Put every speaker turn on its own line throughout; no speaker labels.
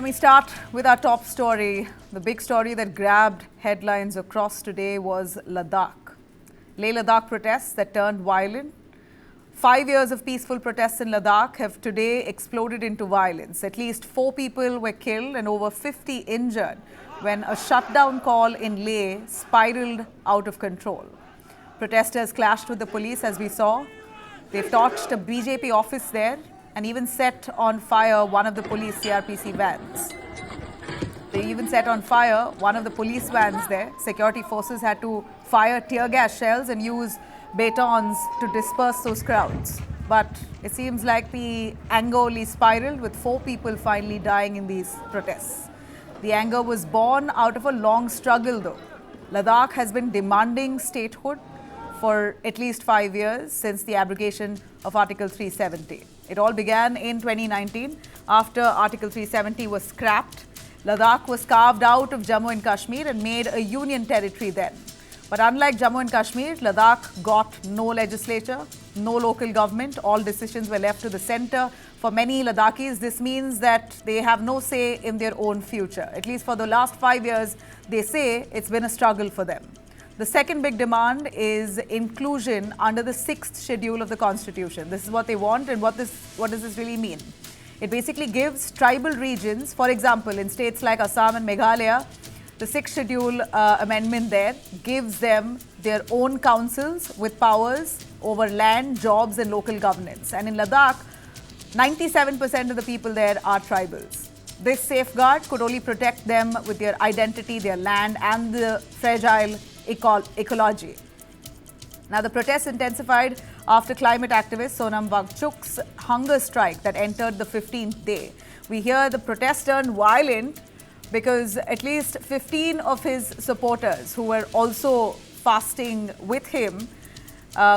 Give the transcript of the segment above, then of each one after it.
let me start with our top story. The big story that grabbed headlines across today was Ladakh. Leh Ladakh protests that turned violent. 5 years of peaceful protests in Ladakh have today exploded into violence. At least 4 people were killed and over 50 injured when a shutdown call in Leh spiraled out of control. Protesters clashed with the police, as we saw. They've torched a BJP office there and even set on fire one of the police CRPC vans. They even set on fire one of the police vans there. Security forces had to fire tear gas shells and use batons to disperse those crowds. But it seems like the anger only spiraled, with 4 people finally dying in these protests. The anger was born out of a long struggle though. Ladakh has been demanding statehood for at least 5 years since the abrogation of Article 370. It all began in 2019 after Article 370 was scrapped. Ladakh was carved out of Jammu and Kashmir and made a union territory then. But unlike Jammu and Kashmir, Ladakh got no legislature, no local government. All decisions were left to the centre. For many Ladakhis, this means that they have no say in their own future. At least for the last 5 years, they say it's been a struggle for them. The second big demand is inclusion under the 6th schedule of the Constitution. This is what they want, and what does this really mean? It basically gives tribal regions, for example, in states like Assam and Meghalaya, the 6th schedule amendment there gives them their own councils with powers over land, jobs and local governance. And in Ladakh, 97% of the people there are tribals. This safeguard could only protect them with their identity, their land and the fragile ecology. Now, the protests intensified after climate activist Sonam Wangchuk's hunger strike that entered the 15th day. We hear the protest turned violent because at least 15 of his supporters, who were also fasting with him,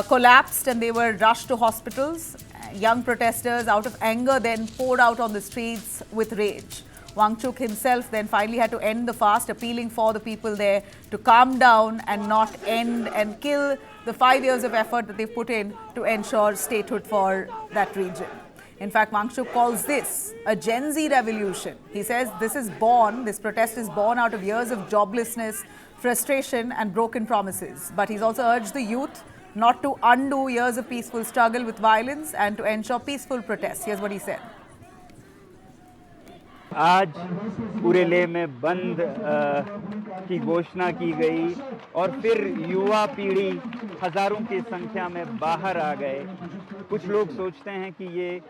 collapsed and they were rushed to hospitals. Young protesters, out of anger, then poured out on the streets with rage. Wangchuk himself then finally had to end the fast, appealing for the people there to calm down and not end and kill the 5 years of effort that they've put in to ensure statehood for that region. In fact, Wangchuk calls this a Gen Z revolution. He says this protest is born out of years of joblessness, frustration and broken promises. But he's also urged the youth not to undo years of peaceful struggle with violence and to ensure peaceful protests. Here's what he said.
आज पूरे लेह में बंद की घोषणा की गई और फिर युवा पीढ़ी हजारों की संख्या में बाहर आ गए। कुछ लोग सोचते हैं कि ये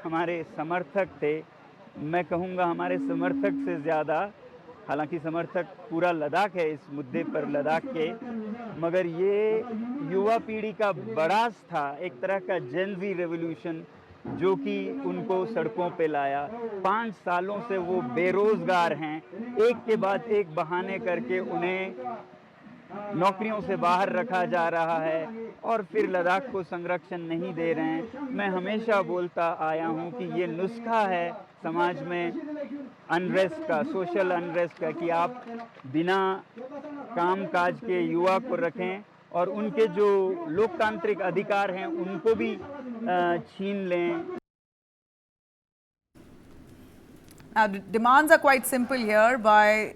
हमारे समर्थक थे। मैं कहूँगा हमारे समर्थक से ज़्यादा, हालांकि समर्थक पूरा लद्दाख है इस मुद्दे पर लद्दाख के, मगर ये युवा पीढ़ी का बड़ास था, एक तरह का जेन ज़ी रेवोल्यूशन जो कि उनको सड़कों पे लाया। 5 सालों से वो बेरोजगार हैं, एक के बाद एक बहाने करके उन्हें नौकरियों से बाहर रखा जा रहा है और फिर लद्दाख को संरक्षण नहीं दे रहे हैं। मैं हमेशा बोलता आया हूं कि ये नुस्खा है समाज में अनरेस्ट का, सोशल अनरेस्ट का, कि आप बिना काम काज के युवा को रखें और उनके जो लोकतांत्रिक अधिकार हैं उनको भी छीन लें।
Now, the demands are quite simple here by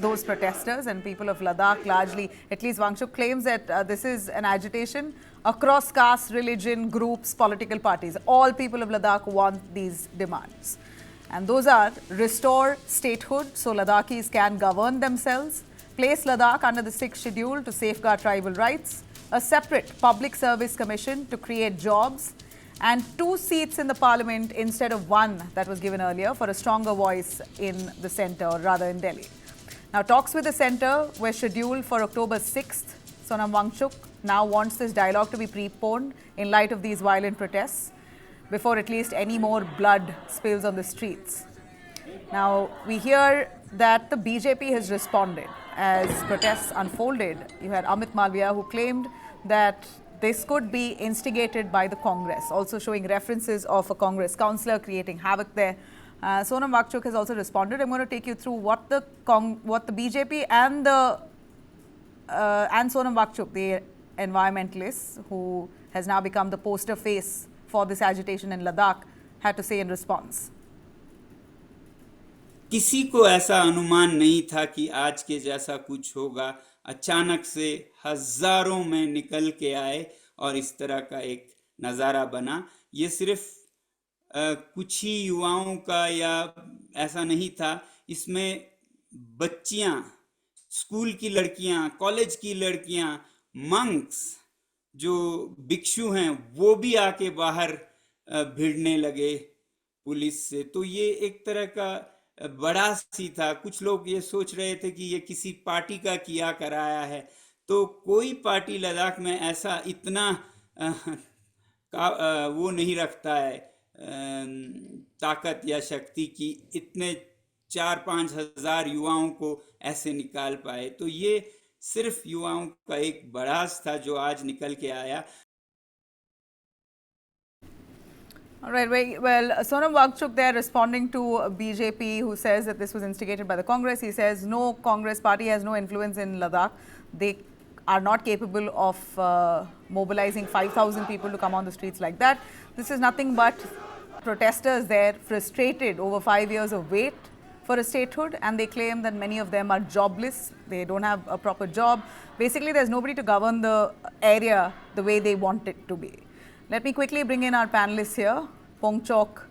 those protesters and people of Ladakh largely. At least Wangchuk claims that this is an agitation across caste, religion, groups, political parties. All people of Ladakh want these demands. And those are: restore statehood so Ladakhis can govern themselves, place Ladakh under the 6th schedule to safeguard tribal rights, a separate public service commission to create jobs, and 2 seats in the parliament instead of 1 that was given earlier for a stronger voice in the centre, or rather in Delhi. Now, talks with the centre were scheduled for October 6th. Sonam Wangchuk now wants this dialogue to be preponed in light of these violent protests before at least any more blood spills on the streets. Now, we hear that the BJP has responded as protests unfolded. You had Amit Malviya, who claimed that this could be instigated by the Congress, also showing references of a Congress councillor creating havoc there. Sonam Wangchuk has also responded. I'm going to take you through what the BJP and Sonam Wangchuk, the environmentalist who has now become the poster face for this agitation in Ladakh, had to say in response.
किसी को ऐसा अनुमान नहीं था कि आज के जैसा कुछ होगा। अचानक से हजारों में निकल के आए और इस तरह का एक नज़ारा बना। ये सिर्फ कुछ ही युवाओं का या ऐसा नहीं था, इसमें बच्चियां, स्कूल की लड़कियां, कॉलेज की लड़कियां, मंक्स जो भिक्षु हैं वो भी आके बाहर भिड़ने लगे पुलिस से। तो ये एक तरह का बड़ा सी था। कुछ लोग ये सोच रहे थे कि ये किसी पार्टी का किया कराया है। तो कोई पार्टी लद्दाख में ऐसा इतना वो नहीं रखता है ताकत या शक्ति की इतने 4-5 हज़ार युवाओं को ऐसे निकाल पाए। तो ये सिर्फ युवाओं का एक बड़ास था जो आज निकल के आया।
All right, well, Sonam Wangchuk there responding to BJP, who says that this was instigated by the Congress. He says no, Congress party has no influence in Ladakh. They are not capable of mobilizing 5,000 people to come on the streets like that. This is nothing but protesters there frustrated over 5 years of wait for a statehood, and they claim that many of them are jobless. They don't have a proper job. Basically, there's nobody to govern the area the way they want it to be. Let me quickly bring in our panelists here. Wangchuk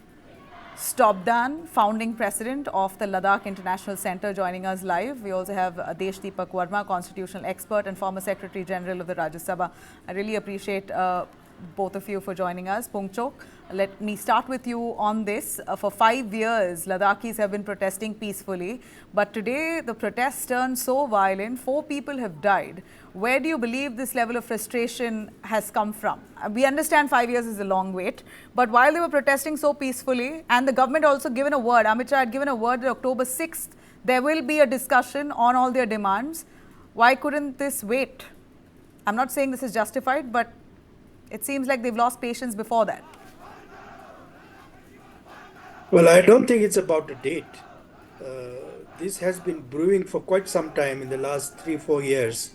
Shutdown, founding president of the Ladakh International Center, joining us live. We also have Desh Deepak Verma, constitutional expert and former Secretary General of the Rajya Sabha. I really appreciate both of you for joining us. Wangchuk, let me start with you on this. For 5 years, Ladakhis have been protesting peacefully, but today the protests turned so violent, 4 people have died. Where do you believe this level of frustration has come from? We understand 5 years is a long wait, but while they were protesting so peacefully, and the government also given a word, Amit Shah had given a word that October 6th, there will be a discussion on all their demands. Why couldn't this wait? I'm not saying this is justified, but it seems like they've lost patience before that.
Well, I don't think it's about a date. This has been brewing for quite some time in the last 3-4 years,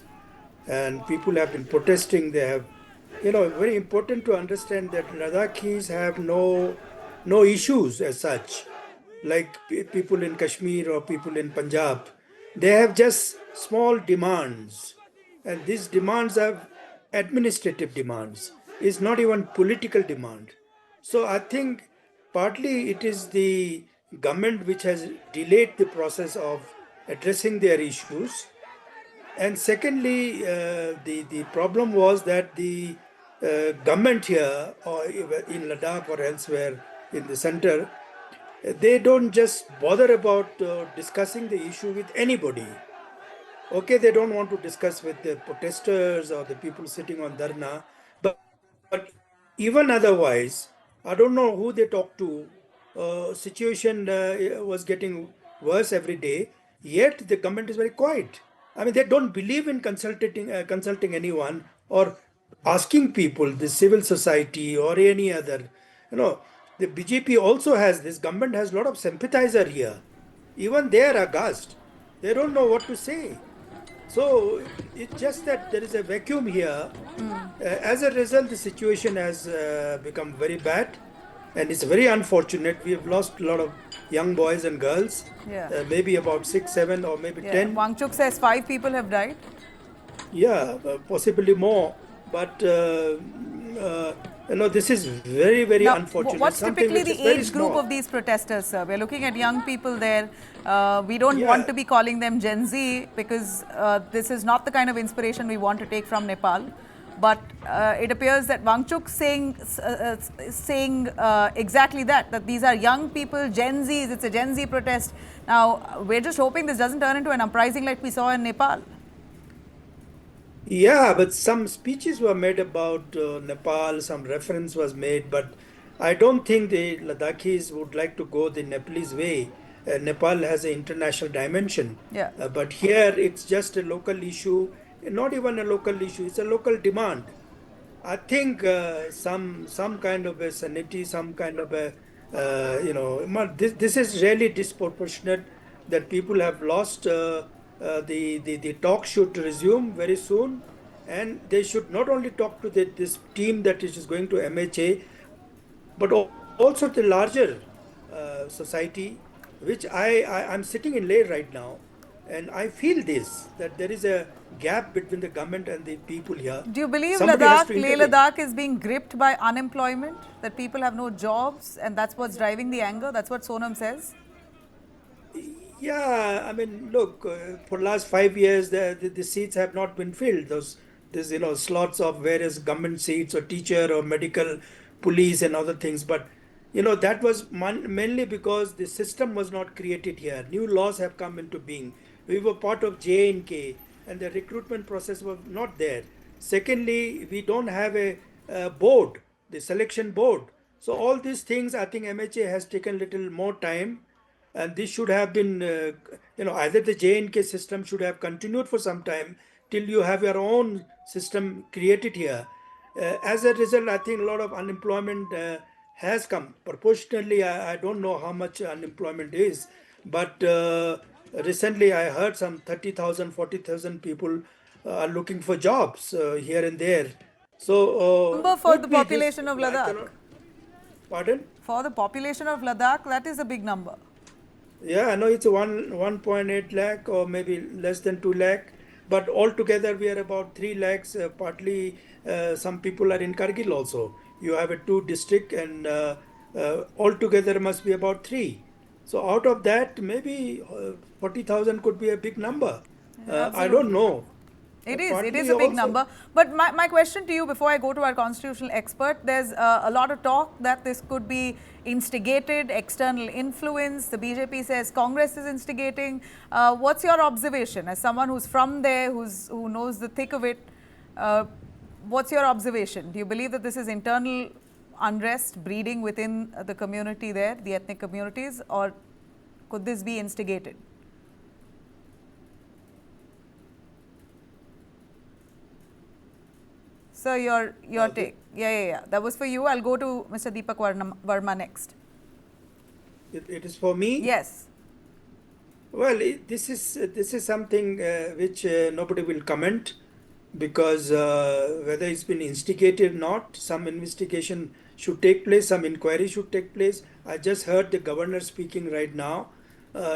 and people have been protesting. They have, very important to understand that Ladakhis have no issues as such, like people in Kashmir or people in Punjab. They have just small demands, and these demands are administrative demands. It's not even political demand. So I think partly it is the government which has delayed the process of addressing their issues. And secondly, the problem was that the government here, or in Ladakh or elsewhere in the center, they don't just bother about discussing the issue with anybody. Okay, they don't want to discuss with the protesters or the people sitting on dharna, but even otherwise, I don't know who they talk to. Situation was getting worse every day. Yet the government is very quiet. I mean, they don't believe in consulting anyone or asking people, the civil society or any other. The BJP also has this. Government has a lot of sympathizer here. Even they are aghast. They don't know what to say. So it's just that there is a vacuum here. As a result, the situation has become very bad, and it's very unfortunate. We have lost a lot of young boys and girls, maybe about 6, 7, or maybe 10.
Wangchuk says 5 people have died.
Yeah, possibly more. But this is very, very
Now,
unfortunate.
what's
Something
typically
which is
the
very
age group
small.
of these protesters, sir? We're looking at young people there. We don't
Yeah.
want to be calling them Gen Z because this is not the kind of inspiration we want to take from Nepal. But it appears that Wangchuk saying exactly that these are young people, Gen Zs. It's a Gen Z protest. Now, we're just hoping this doesn't turn into an uprising like we saw in Nepal.
Yeah, but some speeches were made about Nepal, some reference was made, but I don't think the Ladakhis would like to go the Nepalese way. Nepal has an international dimension,
Yeah.
but here it's just a local issue, not even a local issue, it's a local demand. I think some kind of a sanity, some kind of a this is really disproportionate that people have lost. The talk should resume very soon, and they should not only talk to this team that is going to MHA, but also the larger society, which I'm sitting in Leh right now, and I feel this, that there is a gap between the government and the people here.
Do you believe
Somebody has to
Leh
intervene.
Ladakh is being gripped by unemployment, that people have no jobs and that's what's driving the anger? That's what Sonam says.
Yeah, I mean, look, for last 5 years, the seats have not been filled. There's slots of various government seats or teacher or medical, police and other things. But that was mainly because the system was not created here. New laws have come into being. We were part of J&K, and the recruitment process was not there. Secondly, we don't have a board, the selection board. So all these things, I think MHA has taken little more time, and this should have been, either the J&K system should have continued for some time till you have your own system created here. As a result, I think a lot of unemployment has come. Proportionally, I don't know how much unemployment is, but recently I heard some 30,000, 40,000 people are looking for jobs here and there. So
Number for the
could be this,
population of
I
Ladakh.
cannot, pardon?
For the population of Ladakh, that is a big number.
Yeah, I know it's 1.8 lakh or maybe less than 2 lakh, but altogether we are about 3 lakhs. Partly, some people are in Kargil also. You have a 2 district, and altogether must be about 3. So out of that, maybe 40,000 could be a big number. I don't
Absolutely.
know.
It is
Partly
a big
also.
number. But my question to you before I go to our constitutional expert, there's a lot of talk that this could be instigated, external influence. The BJP says Congress is instigating. What's your observation as someone who's from there, who knows the thick of it? What's your observation? Do you believe that this is internal unrest breeding within the community there, the ethnic communities, or could this be instigated? Sir, your take. Yeah. That was for you. I'll go to Mr. Deepak Verma next.
It is for me.
Yes.
Well, this is something which nobody will comment, because whether it's been instigated or not, some investigation should take place, some inquiry should take place. I just heard the governor speaking right now.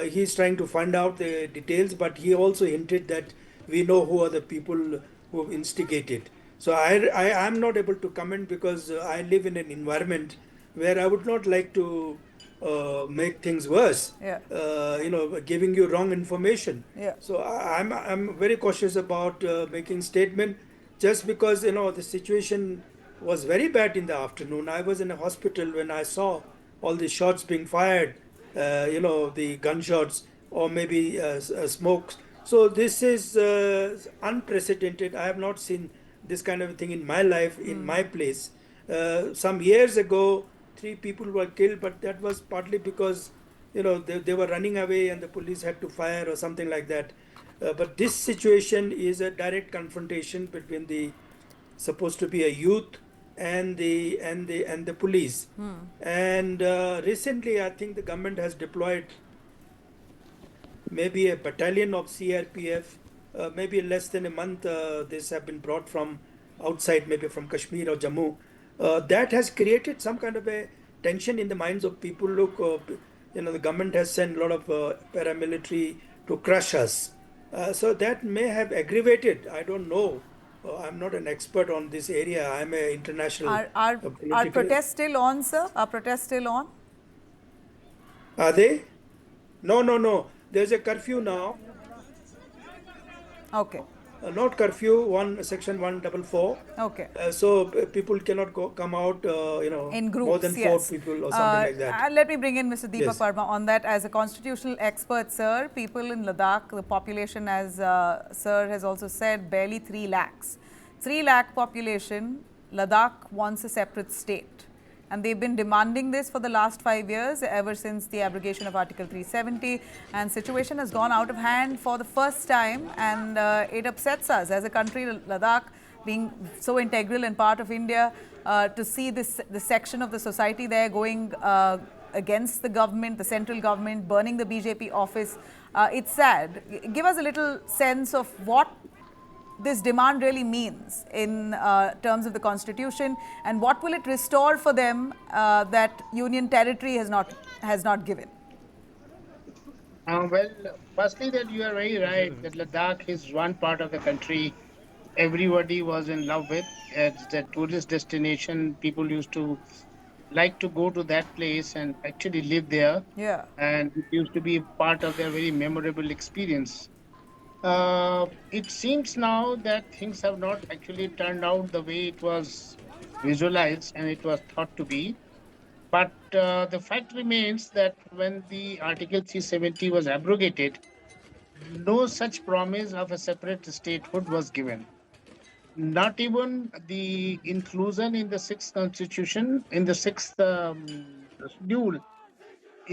He's trying to find out the details, but he also hinted that we know who are the people who have instigated. So I am not able to comment, because I live in an environment where I would not like to make things worse.
Yeah.
Giving you wrong information.
Yeah.
So I'm very cautious about making statement, just because the situation was very bad in the afternoon. I was in a hospital when I saw all the shots being fired, the gunshots, or maybe smoke. So this is unprecedented. I have not seen this kind of thing in my life, in my place. Some years ago, 3 people were killed, but that was partly because they were running away and the police had to fire or something like that. But this situation is a direct confrontation between the supposed to be a youth and the police. And recently, I think the government has deployed maybe a battalion of CRPF. Maybe less than a month, this have been brought from outside, maybe from Kashmir or Jammu. That has created some kind of a tension in the minds of people. Look, the government has sent a lot of paramilitary to crush us. So that may have aggravated. I don't know. I'm not an expert on this area. I'm an international
Are
political.
protests still on, sir? Are protests still on?
Are they? No. There's a curfew now.
Okay.
Not curfew, section 144.
Okay.
So people cannot come out,
In groups,
more than 4
yes.
people or something like that.
Let me bring in Mr. Deepak
Yes.
Verma on that. As a constitutional expert, sir, people in Ladakh, the population, as sir has also said, barely 3 lakhs. 3 lakh population, Ladakh wants a separate state. And they've been demanding this for the last 5 years, ever since the abrogation of Article 370. And situation has gone out of hand for the first time, and it upsets us as a country, Ladakh being so integral and part of India, to see this section of the society there going against the government, the central government, burning the BJP office. It's sad. Give us a little sense of what this demand really means in terms of the constitution, and what will it restore for them that union territory has not given?
Well, firstly, that you are very right that Ladakh is one part of the country everybody was in love with. It's a tourist destination. People used to like to go to that place and actually live there,
Yeah.
and it used to be part of their very memorable experience. It seems now that things have not actually turned out the way it was visualized and it was thought to be. But the fact remains that when the Article 370 was abrogated, no such promise of a separate statehood was given. Not even the inclusion in the sixth constitution, in the sixth schedule,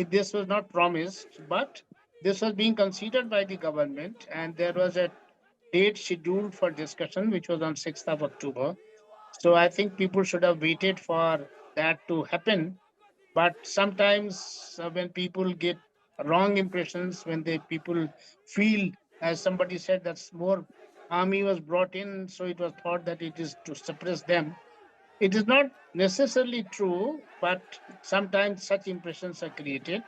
this was not promised, but this was being considered by the government, and there was a date scheduled for discussion, which was on 6th of October. So I think people should have waited for that to happen. But sometimes when people get wrong impressions, when they people feel, as somebody said, that's more army was brought in, so it was thought that it is to suppress them. It is not necessarily true, but sometimes such impressions are created.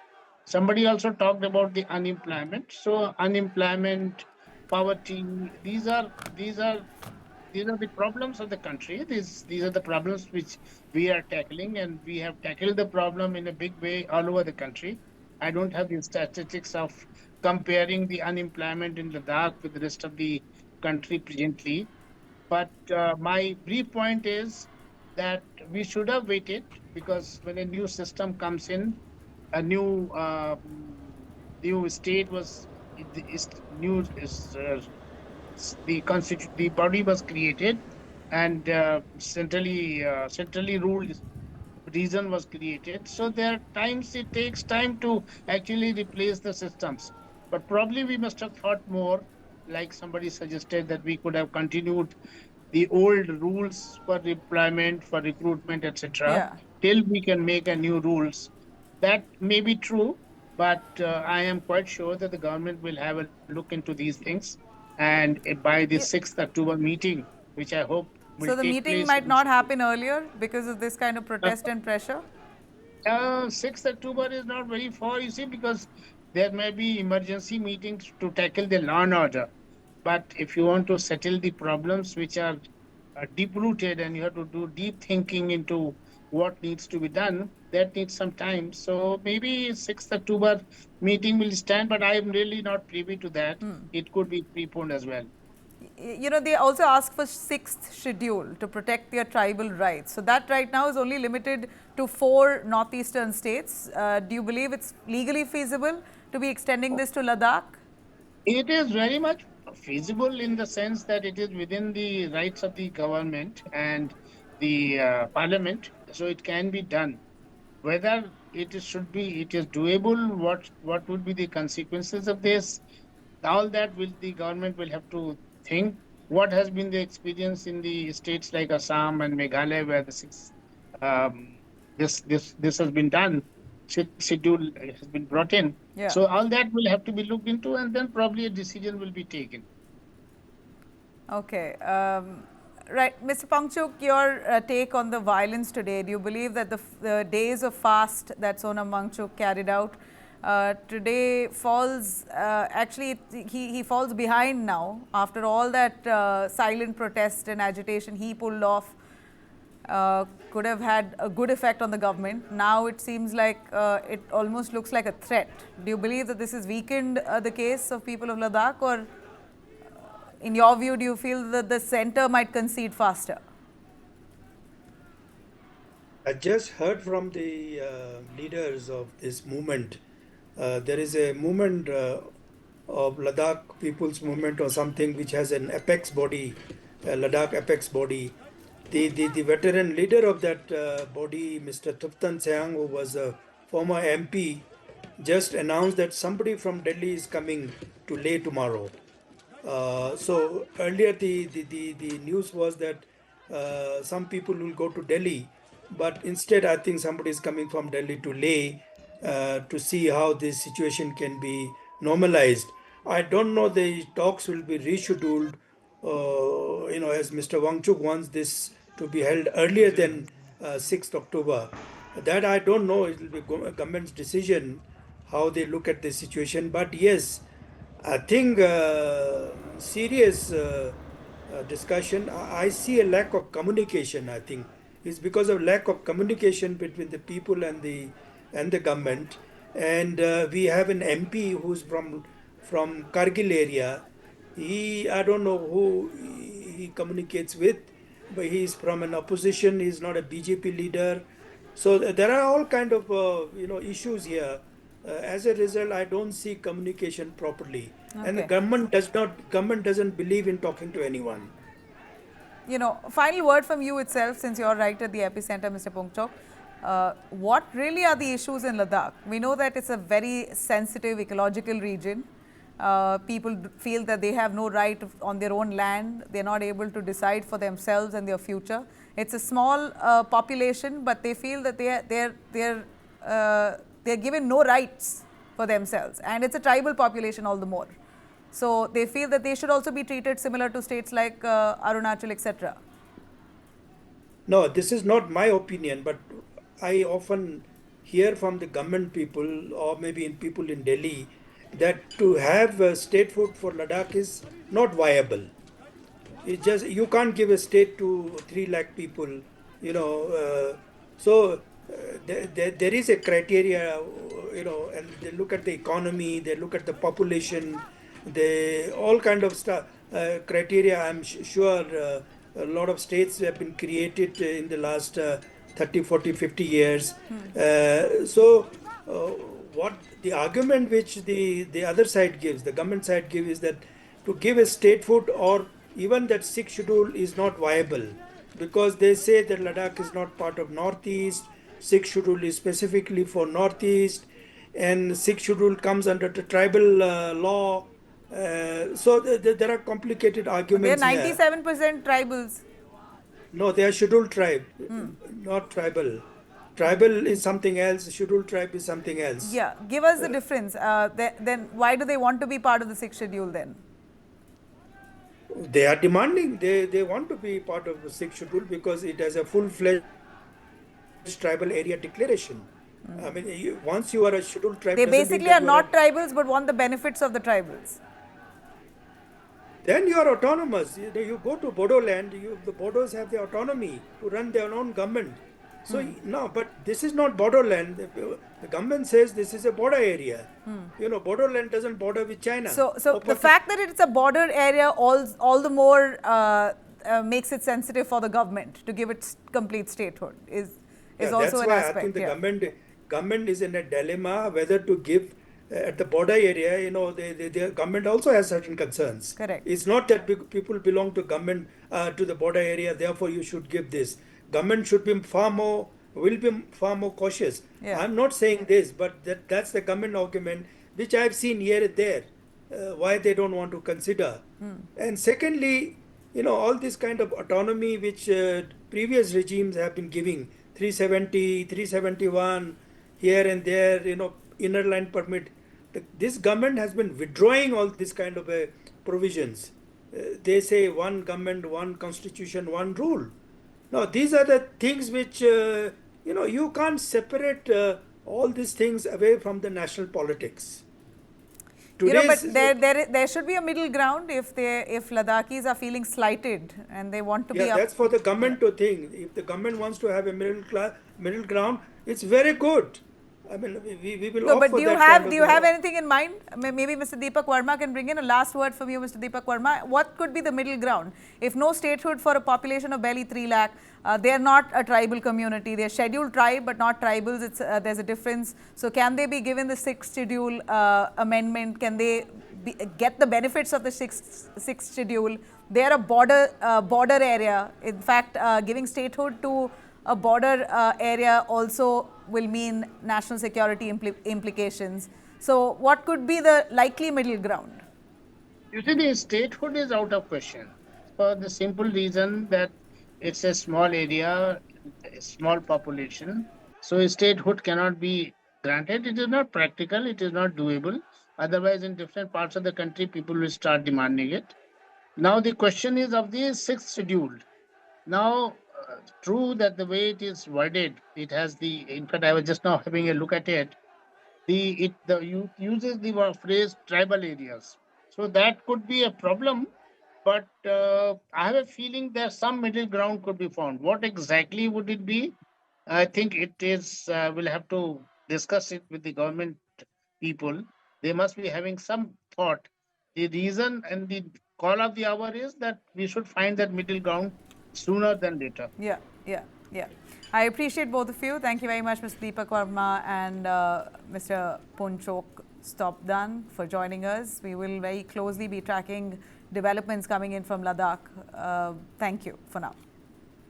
Somebody also talked about the unemployment. So unemployment, poverty, these are the problems of the country. These are the problems which we are tackling, and we have tackled the problem in a big way all over the country. I don't have the statistics of comparing the unemployment in Ladakh with the rest of the country presently, but my brief point is that we should have waited, because when a new system comes in, a new state was is new is the body was created, and centrally ruled reason was created. So there are times it takes time to actually replace the systems. But probably we must have thought more, like somebody suggested, that we could have continued the old rules for employment, for recruitment, etc.,
Yeah.
till we can make a new rules. That may be true, but I am quite sure that the government will have a look into these things, and by the
Yeah.
6th October meeting, which I hope will
So the
take
meeting
place
might
in
not happen earlier because of this kind of
uh,
protest and pressure.
6th October is not very far, you see, because there may be emergency meetings to tackle the law and order. But if you want to settle the problems which are deep rooted, and you have to do deep thinking into what needs to be done, that needs some time. So maybe 6th October meeting will stand, but I am really not privy to that. It could be preponed as well.
You know, they also ask for sixth schedule to protect their tribal rights. So that right now is only limited to 4 northeastern states. Do you believe it's legally feasible to be extending this to Ladakh?
It is very much feasible in the sense that it is within the rights of the government and the parliament, so it can be done. Whether it is doable, what would be the consequences of this? All that will the government will have to think. What has been the experience in the states like Assam and Meghalaya, where the six this has been done, schedule has been brought in.
Yeah.
So all that will have to be looked into, and then probably a decision will be taken.
Okay. Right. Mr. Pangchuk, your take on the violence today. Do you believe that the days of fast that Sonam Wangchuk carried out today falls, actually, he falls behind now after all that silent protest and agitation he pulled off? Could have had a good effect on the government. Now it seems like it almost looks like a threat. Do you believe that this has weakened the case of people of Ladakh, or in your view, do you feel that the center might concede faster?
I just heard from the leaders of this movement. There is a movement of Ladakh People's Movement or something which has an apex body, Ladakh apex body. The veteran leader of that body, Mr. Tuftan Seang, who was a former MP, just announced that somebody from Delhi is coming to Leh tomorrow. So earlier the news was that some people will go to Delhi, but instead I think somebody is coming from Delhi to Leh to see how this situation can be normalized. I don't know the talks will be rescheduled, as Mr. Wangchuk wants this to be held earlier than 6th October. That I don't know. It will be government's decision how they look at the situation. But yes, I think serious discussion. I see a lack of communication. I think it's because of lack of communication between the people and the government. And we have an MP who's from Kargil area. I don't know who he communicates with, but he's from an opposition. He's not a BJP leader. So there are all kind of issues here. As a result, I don't see communication properly, and the
Okay.
government doesn't believe in talking to anyone.
Final word from you itself, since you're right at the epicenter, Mr. Wangchuk. What really are the issues in Ladakh? We know that it's a very sensitive ecological region. People feel that they have no right on their own land. They're not able to decide for themselves and their future. It's a small population, but they feel that they're given no rights for themselves, and it's a tribal population all the more. So they feel that they should also be treated similar to states like Arunachal, etc.
No, this is not my opinion, but I often hear from the government people or maybe in people in Delhi that to have statehood for Ladakh is not viable. It just you can't give a state to 3 lakh people, you know. There is a criteria, and they look at the economy, they look at the population, they all kind of stuff criteria. I'm sure a lot of states have been created in the last 30, 40, 50 years. What the argument which the other side gives, the government side gives, is that to give a statehood or even that sixth schedule is not viable, because they say that Ladakh is not part of Northeast. Sixth schedule is specifically for Northeast, and sixth schedule comes under the tribal law. There are complicated
They're
arguments here.
97% tribals.
No, they are scheduled tribe, not tribal. Tribal is something else. Scheduled tribe is something else.
Yeah, give us the difference. Then why do they want to be part of the sixth schedule then?
They are demanding. They want to be part of the sixth schedule because it has a full-fledged tribal area declaration. I mean, once you are a scheduled tribe,
They
doesn't mean
basically
that
are
you
not tribals but want the benefits of the tribals.
Then you are autonomous. You go to Bodo land, the Bodos have the autonomy to run their own government. So no, but this is not border land. The government says this is a border area. Border land doesn't border with China.
So the fact that it's a border area all the more makes it sensitive for the government to give it complete statehood is also an
why
aspect.
I think the government is in a dilemma whether to give at the border area. The government also has certain concerns.
Correct.
It's not that people belong to government to the border area, therefore you should give this. Government should be will be far more cautious.
Yeah.
I'm not saying this, but that's the government argument which I've seen here and there, why they don't want to consider. And secondly, all this kind of autonomy which previous regimes have been giving, 370, 371, here and there, inner line permit. This government has been withdrawing all this kind of provisions. They say one government, one constitution, one rule. Now, these are the things which, you can't separate all these things away from the national politics.
But there should be a middle ground if Ladakhis are feeling slighted and they want to be.
Yeah, that's for the government to think. If the government wants to have a middle ground, it's very good. I mean, we will.
No, but do you have anything in mind? Maybe Mr. Deepak Verma can bring in a last word from you, Mr. Deepak Verma. What could be the middle ground? If no statehood for a population of barely 3 lakh, they are not a tribal community. They are scheduled tribe, but not tribals. There's a difference. So, can they be given the sixth schedule amendment? Can they get the benefits of the sixth schedule? They are a border area. In fact, giving statehood to a border area also will mean national security implications. So, what could be the likely middle ground?
You see, the statehood is out of question for the simple reason that it's a small area, a small population. So, statehood cannot be granted. It is not practical. It is not doable. Otherwise, in different parts of the country, people will start demanding it. Now, the question is of the sixth schedule. Now, true that the way it is worded, it has in fact, I was just now having a look at it. The youth uses the phrase tribal areas. So that could be a problem, but I have a feeling that some middle ground could be found. What exactly would it be? I think it is. We'll have to discuss it with the government people. They must be having some thought. The reason and the call of the hour is that we should find that middle ground sooner than later.
Yeah, yeah, yeah. I appreciate both of you. Thank you very much, Mr. Deepak Verma and Mr. Ponchok Stopdan for joining us. We will very closely be tracking developments coming in from Ladakh. Thank you for now.